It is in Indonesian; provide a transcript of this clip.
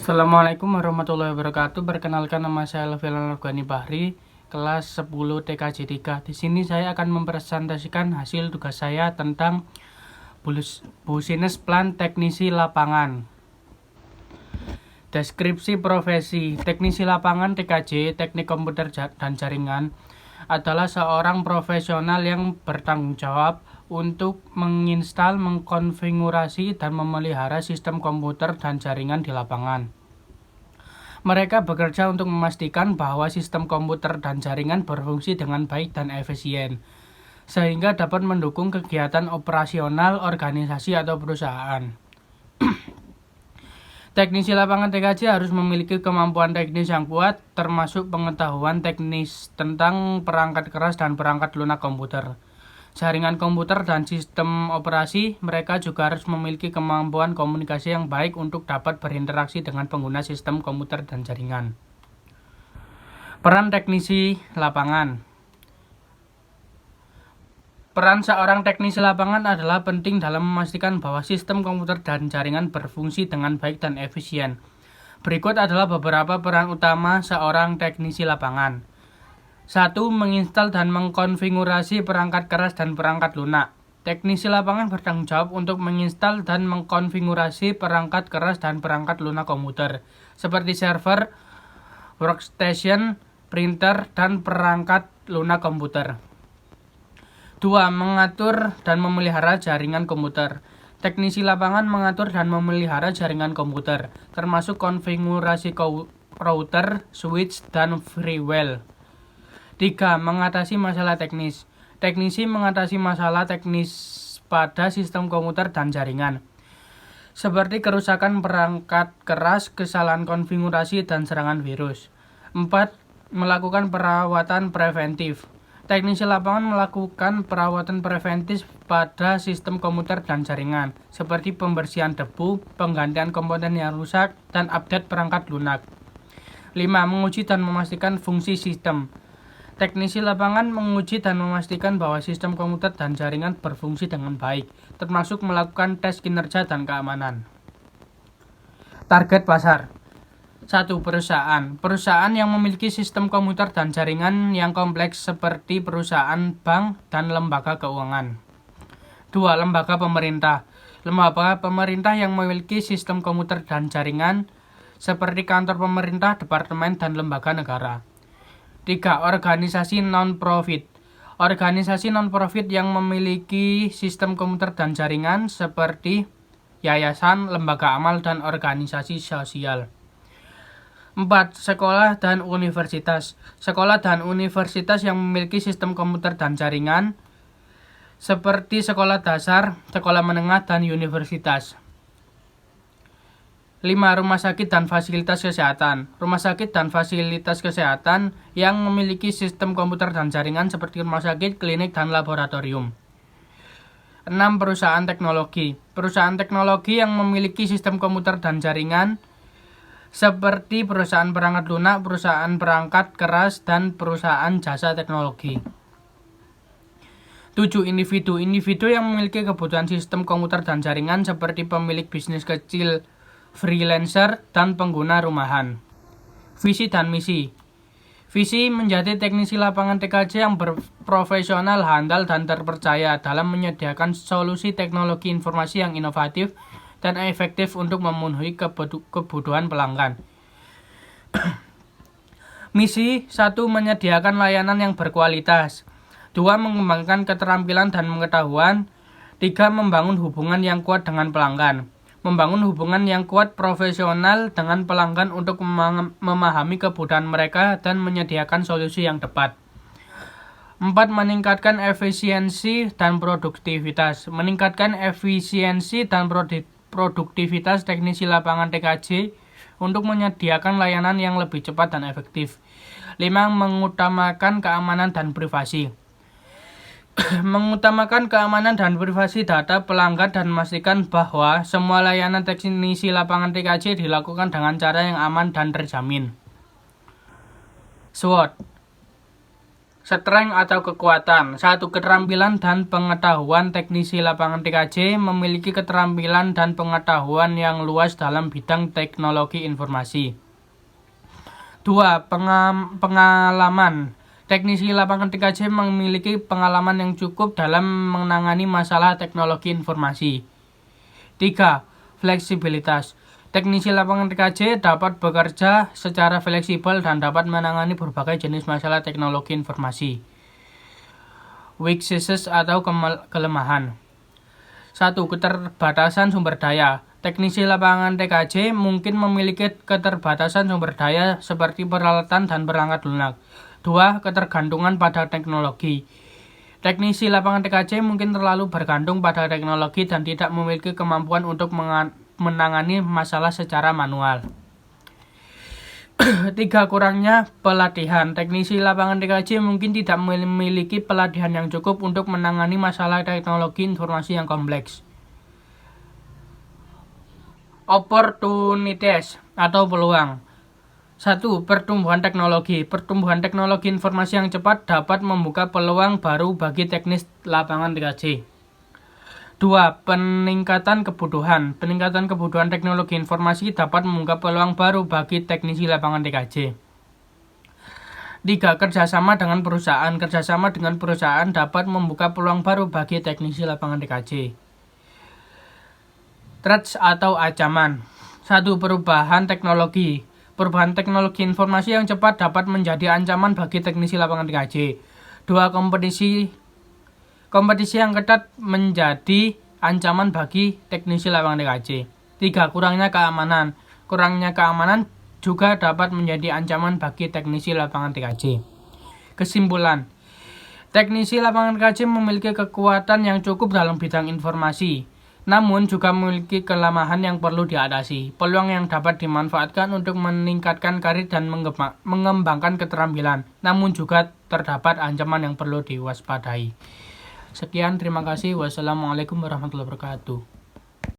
Assalamualaikum warahmatullahi wabarakatuh. Perkenalkan, nama saya Alfian Al-Ghani Bahri, kelas 10 TKJ 3. Di sini saya akan mempresentasikan hasil tugas saya tentang Business Plan Teknisi Lapangan. Deskripsi profesi: teknisi lapangan TKJ, Teknik Komputer dan Jaringan, adalah seorang profesional yang bertanggung jawab untuk menginstal, mengkonfigurasi, dan memelihara sistem komputer dan jaringan di lapangan. Mereka bekerja untuk memastikan bahwa sistem komputer dan jaringan berfungsi dengan baik dan efisien, sehingga dapat mendukung kegiatan operasional organisasi atau perusahaan. Teknisi lapangan TKJ harus memiliki kemampuan teknis yang kuat, termasuk pengetahuan teknis tentang perangkat keras dan perangkat lunak komputer, jaringan komputer, dan sistem operasi. Mereka juga harus memiliki kemampuan komunikasi yang baik untuk dapat berinteraksi dengan pengguna sistem komputer dan jaringan. Peran teknisi lapangan. Peran seorang teknisi lapangan adalah penting dalam memastikan bahwa sistem komputer dan jaringan berfungsi dengan baik dan efisien. Berikut adalah beberapa peran utama seorang teknisi lapangan. 1. Menginstal dan mengkonfigurasi perangkat keras dan perangkat lunak. Teknisi lapangan bertanggung jawab untuk menginstal dan mengkonfigurasi perangkat keras dan perangkat lunak komputer, seperti server, workstation, printer, dan perangkat lunak komputer. 2. Mengatur dan memelihara jaringan komputer. Teknisi lapangan mengatur dan memelihara jaringan komputer, termasuk konfigurasi router, switch, dan firewall. 3. Mengatasi masalah teknis. Teknisi mengatasi masalah teknis pada sistem komputer dan jaringan, seperti kerusakan perangkat keras, kesalahan konfigurasi, dan serangan virus. 4. Melakukan perawatan preventif. Teknisi lapangan melakukan perawatan preventif pada sistem komputer dan jaringan, seperti pembersihan debu, penggantian komponen yang rusak, dan update perangkat lunak. 5. Menguji dan memastikan fungsi sistem. Teknisi lapangan menguji dan memastikan bahwa sistem komputer dan jaringan berfungsi dengan baik, termasuk melakukan tes kinerja dan keamanan. Target pasar. 1. Perusahaan. Perusahaan yang memiliki sistem komputer dan jaringan yang kompleks, seperti perusahaan bank dan lembaga keuangan. 2. Lembaga pemerintah. Lembaga pemerintah yang memiliki sistem komputer dan jaringan, seperti kantor pemerintah, departemen, dan lembaga negara. 3. Organisasi non-profit. Organisasi non-profit yang memiliki sistem komputer dan jaringan, seperti yayasan, lembaga amal, dan organisasi sosial. 4. Sekolah dan universitas. Sekolah dan universitas yang memiliki sistem komputer dan jaringan, seperti sekolah dasar, sekolah menengah, dan universitas. 5. Rumah sakit dan fasilitas kesehatan. Rumah sakit dan fasilitas kesehatan yang memiliki sistem komputer dan jaringan, seperti rumah sakit, klinik, dan laboratorium. 6. Perusahaan teknologi. Perusahaan teknologi yang memiliki sistem komputer dan jaringan, seperti perusahaan perangkat lunak, perusahaan perangkat keras, dan perusahaan jasa teknologi. 7. Individu. Individu yang memiliki kebutuhan sistem komputer dan jaringan, seperti pemilik bisnis kecil, freelancer, dan pengguna rumahan. Visi dan misi. Visi: menjadi teknisi lapangan TKJ yang berprofesional, handal, dan terpercaya dalam menyediakan solusi teknologi informasi yang inovatif dan efektif untuk memenuhi kebutuhan pelanggan. Misi: 1. Menyediakan layanan yang berkualitas. 2. Mengembangkan keterampilan dan pengetahuan. 3. Membangun hubungan yang kuat dengan pelanggan. Membangun hubungan yang kuat profesional dengan pelanggan untuk memahami kebutuhan mereka dan menyediakan solusi yang tepat. 4. Meningkatkan efisiensi dan produktivitas. Meningkatkan efisiensi dan produktivitas teknisi lapangan TKJ untuk menyediakan layanan yang lebih cepat dan efektif. 5. Mengutamakan keamanan dan privasi. Mengutamakan keamanan dan privasi data pelanggan dan memastikan bahwa semua layanan teknisi lapangan TKJ dilakukan dengan cara yang aman dan terjamin. SWOT. Strength atau kekuatan. 1. Keterampilan dan pengetahuan. Teknisi lapangan TKJ memiliki keterampilan dan pengetahuan yang luas dalam bidang teknologi informasi. 2. Pengalaman. Teknisi lapangan TKJ memiliki pengalaman yang cukup dalam menangani masalah teknologi informasi. 3. Fleksibilitas. Teknisi lapangan TKJ dapat bekerja secara fleksibel dan dapat menangani berbagai jenis masalah teknologi informasi. Weaknesses atau kelemahan. 1. Keterbatasan sumber daya. Teknisi lapangan TKJ mungkin memiliki keterbatasan sumber daya seperti peralatan dan perangkat lunak. 2. Ketergantungan pada teknologi. Teknisi lapangan TKJ mungkin terlalu bergantung pada teknologi dan tidak memiliki kemampuan untuk menangani masalah secara manual. 3. Kurangnya pelatihan. Teknisi lapangan TKJ mungkin tidak memiliki pelatihan yang cukup untuk menangani masalah teknologi informasi yang kompleks. Opportunities atau peluang. 1. Pertumbuhan teknologi. Pertumbuhan teknologi informasi yang cepat dapat membuka peluang baru bagi teknis lapangan TKJ. 2. Peningkatan kebutuhan. Peningkatan kebutuhan teknologi informasi dapat membuka peluang baru bagi teknisi lapangan TKJ. 3. Kerjasama dengan perusahaan. Kerjasama dengan perusahaan dapat membuka peluang baru bagi teknisi lapangan TKJ. Threats atau ancaman. 1. Perubahan teknologi. Perubahan teknologi informasi yang cepat dapat menjadi ancaman bagi teknisi lapangan TKJ. 2. Kompetisi yang ketat menjadi ancaman bagi teknisi lapangan TKJ. 3. Kurangnya keamanan. Kurangnya keamanan juga dapat menjadi ancaman bagi teknisi lapangan TKJ. Kesimpulan, teknisi lapangan TKJ memiliki kekuatan yang cukup dalam bidang informasi, namun juga memiliki kelemahan yang perlu diatasi. Peluang yang dapat dimanfaatkan untuk meningkatkan karir dan mengembangkan keterampilan, namun juga terdapat ancaman yang perlu diwaspadai. Sekian, terima kasih. Wassalamualaikum warahmatullahi wabarakatuh.